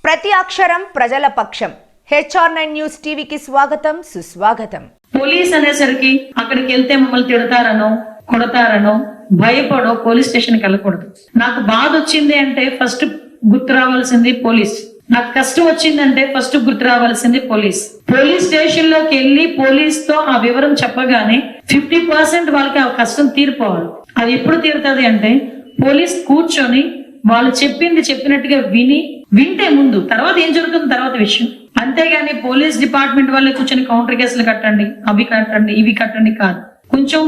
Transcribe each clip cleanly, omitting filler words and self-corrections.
ప్రతి అక్షరం ప్రజల పక్షం. HR9 న్యూస్ టీవీకి స్వాగతం, సుస్వాగతం. పోలీస్ అనేసరికి అక్కడికి వెళ్తే మమ్మల్ని తిడతారనో కొడతారనో భయపడో పోలీస్ స్టేషన్కి వెళ్ళకూడదు. నాకు బాధ వచ్చింది అంటే ఫస్ట్ గుర్తు రావాల్సింది పోలీస్. నాకు కష్టం వచ్చిందంటే ఫస్ట్ గుర్తు రావాల్సింది పోలీస్. పోలీస్ స్టేషన్ లోకి వెళ్ళి పోలీస్ తో ఆ వివరం చెప్పగానే 50% వాళ్ళకి ఆ కష్టం తీరిపోవాలి. అది ఎప్పుడు తీరుతుంది అంటే పోలీస్ కూర్చొని వాళ్ళు చెప్పింది చెప్పినట్టుగా వింటే ముందు, తర్వాత ఏం జరుగుతుంది తర్వాత విషయం. అంతేగాని పోలీస్ డిపార్ట్మెంట్ వాళ్ళే కూర్చొని కౌంటర్ కేసులు కట్టండి, అవి కట్టండి, ఇవి కట్టండి కాదు. కొంచెం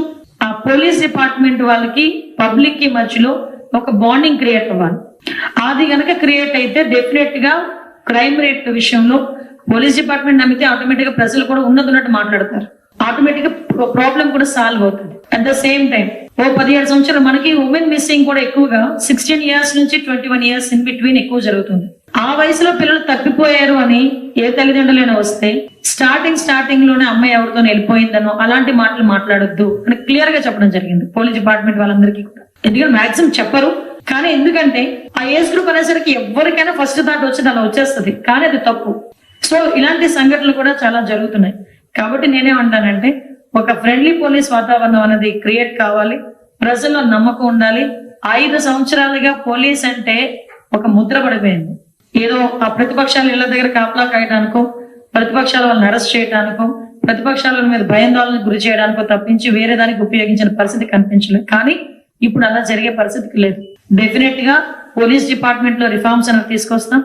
ఆ పోలీస్ డిపార్ట్మెంట్ వాళ్ళకి పబ్లిక్ కి మధ్యలో ఒక బాండింగ్ క్రియేట్ అవ్వాలి. అది గనక క్రియేట్ అయితే డెఫినెట్ గా క్రైమ్ రేట్ విషయంలో పోలీస్ డిపార్ట్మెంట్ నమ్మితే ఆటోమేటిక్ గా ప్రజలు కూడా ఉన్నట్టు మాట్లాడతారు. ఆటోమేటిక్ గా ప్రాబ్లం కూడా సాల్వ్ అవుతుంది. అట్ ద సేమ్ టైం 17 సంవత్సరాలు మనకి ఉమెన్ మిస్సింగ్ కూడా ఎక్కువగా 16 years నుంచి 21 years ఇన్ బిట్వీన్ ఎక్కువ జరుగుతుంది. ఆ వయసులో పిల్లలు తప్పిపోయారు అని ఏ తల్లిదండ్రులైనా వస్తే స్టార్టింగ్ లోనే అమ్మాయి ఎవరితో వెళ్ళిపోయిందనో అలాంటి మాటలు మాట్లాడొద్దు అని క్లియర్ గా చెప్పడం జరిగింది పోలీస్ డిపార్ట్మెంట్ వాళ్ళందరికీ కూడా. ఎందుకంటే మాక్సిమం చెప్పరు, కానీ ఎందుకంటే ఆ ఏజ్ గ్రూప్ అనేసరికి ఎవరికైనా ఫస్ట్ థాట్ వచ్చేది అలా వచ్చేస్తుంది, కానీ అది తప్పు. సో ఇలాంటి సంఘటనలు కూడా చాలా జరుగుతున్నాయి. కాబట్టి నేనేమంటానంటే ఒక ఫ్రెండ్లీ పోలీస్ వాతావరణం అనేది క్రియేట్ కావాలి, ప్రజల్లో నమ్మకం ఉండాలి. 5 సంవత్సరాలుగా పోలీస్ అంటే ఒక ముద్ర పడిపోయింది. ఏదో ఆ ప్రతిపక్షాలు ఇళ్ల దగ్గర కాపలా కాయడానికో, ప్రతిపక్షాల వాళ్ళని అరెస్ట్ చేయడానికో, ప్రతిపక్షాల మీద భయాందోళనకు గురి చేయడానికో తప్పించి వేరే దానికి ఉపయోగించిన పరిస్థితి కనిపించలేదు. కానీ ఇప్పుడు అలా జరిగే పరిస్థితికి లేదు. డెఫినెట్ గా పోలీస్ డిపార్ట్మెంట్ లో రిఫార్మ్స్ అనేది తీసుకొస్తాం.